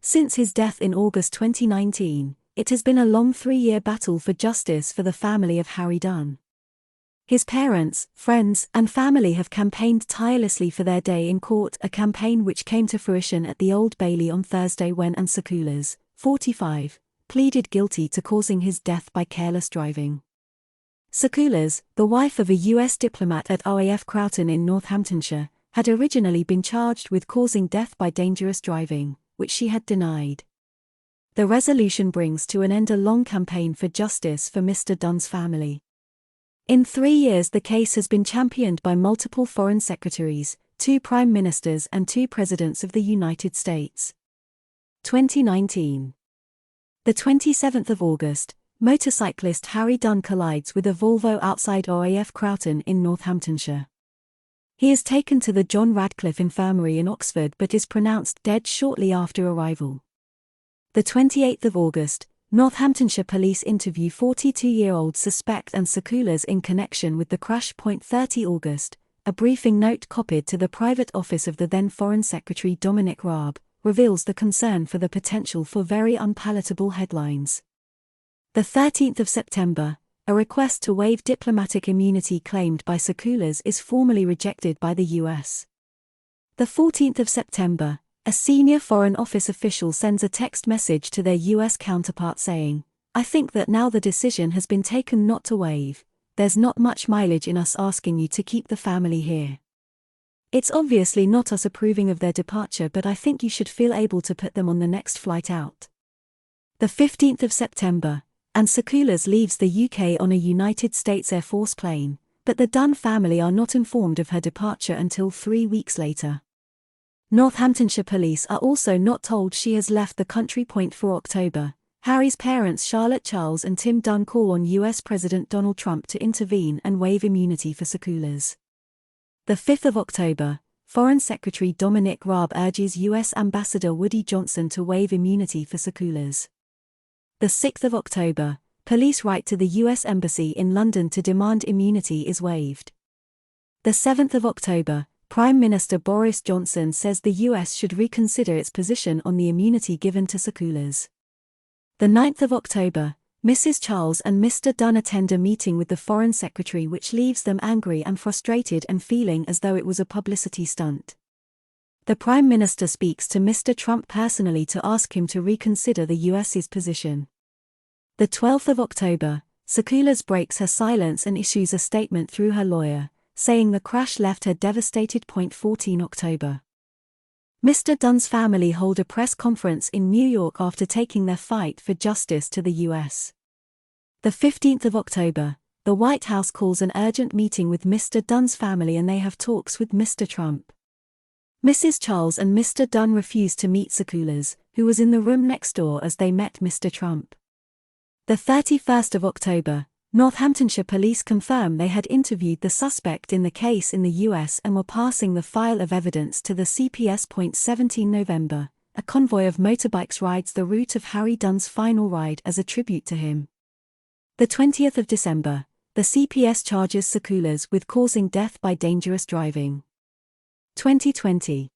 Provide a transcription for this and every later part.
Since his death in August 2019, it has been a long 3-year battle for justice for the family of Harry Dunn. His parents, friends, and family have campaigned tirelessly for their day in court, a campaign which came to fruition at the Old Bailey on Thursday when Anne Sekulas, 45, pleaded guilty to causing his death by careless driving. Sekulas, the wife of a U.S. diplomat at RAF Croughton in Northamptonshire, had originally been charged with causing death by dangerous driving, which she had denied. The resolution brings to an end a long campaign for justice for Mr. Dunn's family. In 3 years, the case has been championed by multiple foreign secretaries, 2 prime ministers, and 2 presidents of the United States. 2019. The 27th of August, motorcyclist Harry Dunn collides with a Volvo outside RAF Croughton in Northamptonshire. He is taken to the John Radcliffe Infirmary in Oxford but is pronounced dead shortly after arrival. The 28th of August, Northamptonshire police interview 42-year-old suspect Anne Sekulas in connection with the crash. 30 August, a briefing note copied to the private office of the then Foreign Secretary Dominic Raab, reveals the concern for the potential for very unpalatable headlines. The 13th of September, a request to waive diplomatic immunity claimed by Sekulas is formally rejected by the US. The 14th of September, a senior Foreign Office official sends a text message to their US counterpart saying, "I think that now the decision has been taken not to waive, there's not much mileage in us asking you to keep the family here. It's obviously not us approving of their departure, but I think you should feel able to put them on the next flight out." The 15th of September, Anne Sekulas leaves the UK on a United States Air Force plane, but the Dunn family are not informed of her departure until 3 weeks later. Northamptonshire police are also not told she has left the country. 4 October, Harry's parents Charlotte Charles and Tim Dunn call on US President Donald Trump to intervene and waive immunity for Sekulas. The 5th of October, Foreign Secretary Dominic Raab urges US Ambassador Woody Johnson to waive immunity for Sekulas. The 6th of October, police write to the US Embassy in London to demand immunity is waived. The 7th of October, Prime Minister Boris Johnson says the US should reconsider its position on the immunity given to Sekulas. The 9th of October, Mrs. Charles and Mr. Dunn attend a meeting with the Foreign Secretary which leaves them angry and frustrated and feeling as though it was a publicity stunt. The Prime Minister speaks to Mr. Trump personally to ask him to reconsider the US's position. The 12th of October, Sekulas breaks her silence and issues a statement through her lawyer, saying the crash left her devastated. 14 October. Mr. Dunn's family hold a press conference in New York after taking their fight for justice to the US. The 15th of October, the White House calls an urgent meeting with Mr. Dunn's family and they have talks with Mr. Trump. Mrs. Charles and Mr. Dunn refuse to meet Sekulas, who was in the room next door as they met Mr. Trump. The 31st of October, Northamptonshire police confirm they had interviewed the suspect in the case in the US and were passing the file of evidence to the CPS. 17 November, a convoy of motorbikes rides the route of Harry Dunn's final ride as a tribute to him. The 20th of December, the CPS charges Sekulas with causing death by dangerous driving. 2020.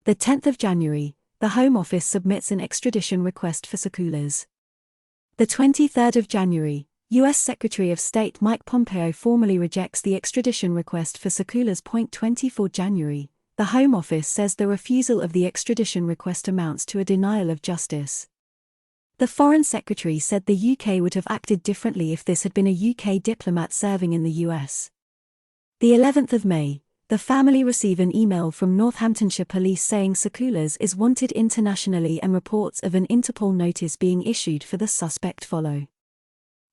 The 10th of January, the Home Office submits an extradition request for Sekulas. The 23rd of January, U.S. Secretary of State Mike Pompeo formally rejects the extradition request for Sekulas. 24 January, the Home Office says the refusal of the extradition request amounts to a denial of justice. The Foreign Secretary said the UK would have acted differently if this had been a UK diplomat serving in the US. The 11th of May, the family receive an email from Northamptonshire police saying Sekulas is wanted internationally and reports of an Interpol notice being issued for the suspect follow.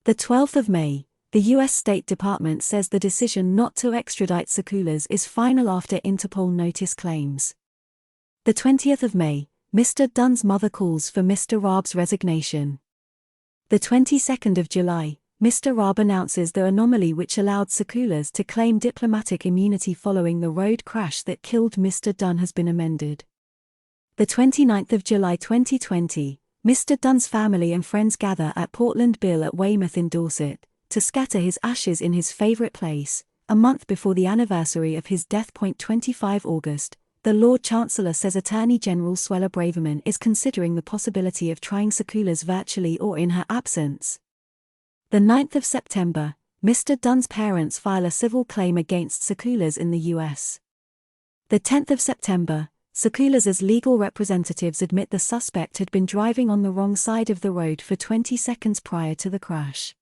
The 12th of May, the US State Department says the decision not to extradite Sekulas is final after Interpol notice claims. The 20th of May, Mr. Dunn's mother calls for Mr. Raab's resignation. The 22nd of July, Mr. Raab announces the anomaly which allowed Sekulas to claim diplomatic immunity following the road crash that killed Mr. Dunn has been amended. The 29th of July 2020, Mr. Dunn's family and friends gather at Portland Bill at Weymouth in Dorset, to scatter his ashes in his favourite place, a month before the anniversary of his death. 25 August, the Lord Chancellor says Attorney General Suella Braverman is considering the possibility of trying Sakulas virtually or in her absence. The 9th of September, Mr. Dunn's parents file a civil claim against Sakulas in the U.S. The 10th of September, Sakulas' legal representatives admit the suspect had been driving on the wrong side of the road for 20 seconds prior to the crash.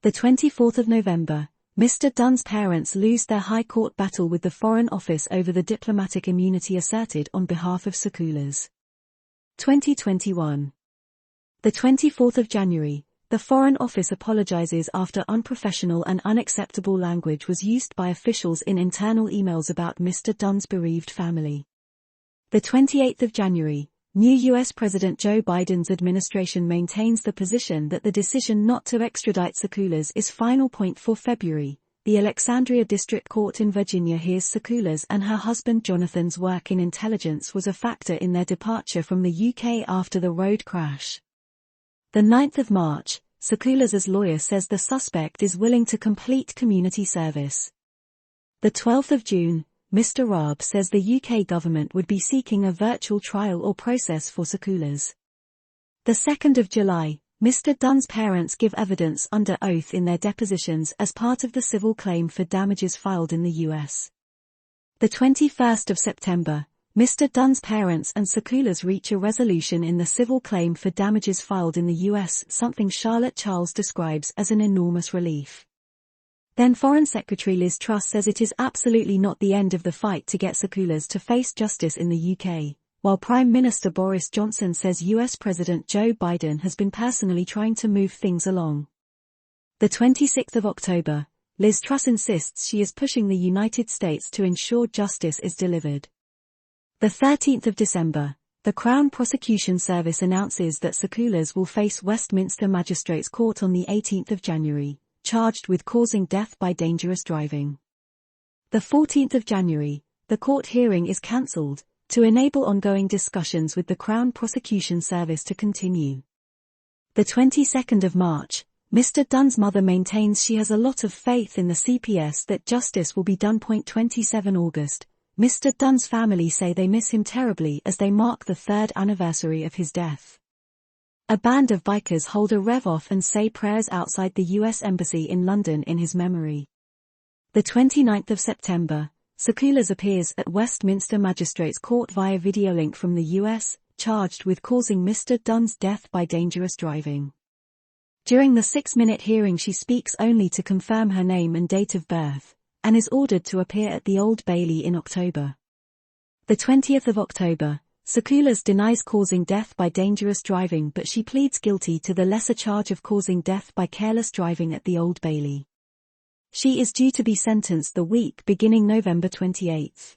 The 24th of November, Mr. Dunn's parents lose their High Court battle with the Foreign Office over the diplomatic immunity asserted on behalf of Sakulas. 2021. The 24th of January, the Foreign Office apologizes after unprofessional and unacceptable language was used by officials in internal emails about Mr. Dunn's bereaved family. The 28th of January, new U.S. President Joe Biden's administration maintains the position that the decision not to extradite Sakulas is final. For February, the Alexandria District Court in Virginia hears Sakulas and her husband Jonathan's work in intelligence was a factor in their departure from the UK after the road crash. The 9th of March, Sakulas' lawyer says the suspect is willing to complete community service. The 12th of June, Mr. Raab says the UK government would be seeking a virtual trial or process for Sakulas. The 2nd of July, Mr. Dunn's parents give evidence under oath in their depositions as part of the civil claim for damages filed in the US. The 21st of September, Mr. Dunn's parents and Sakulas reach a resolution in the civil claim for damages filed in the U.S., something Charlotte Charles describes as an enormous relief. Then Foreign Secretary Liz Truss says it is absolutely not the end of the fight to get Sakulas to face justice in the UK, while Prime Minister Boris Johnson says US President Joe Biden has been personally trying to move things along. The 26th of October, Liz Truss insists she is pushing the United States to ensure justice is delivered. The 13th of December, the Crown Prosecution Service announces that Sakulas will face Westminster Magistrates Court on the 18th of January, charged with causing death by dangerous driving. The 14th of January, the court hearing is cancelled, to enable ongoing discussions with the Crown Prosecution Service to continue. The 22nd of March, Mr. Dunn's mother maintains she has a lot of faith in the CPS that justice will be done. 27 August. Mr. Dunn's family say they miss him terribly as they mark the 3rd anniversary of his death. A band of bikers hold a rev-off and say prayers outside the U.S. Embassy in London in his memory. The 29th of September, Sakulas appears at Westminster Magistrates Court via video link from the U.S., charged with causing Mr. Dunn's death by dangerous driving. During the 6-minute hearing she speaks only to confirm her name and date of birth, and is ordered to appear at the Old Bailey in October. The 20th of October, Sakulas denies causing death by dangerous driving but she pleads guilty to the lesser charge of causing death by careless driving at the Old Bailey. She is due to be sentenced the week beginning November 28.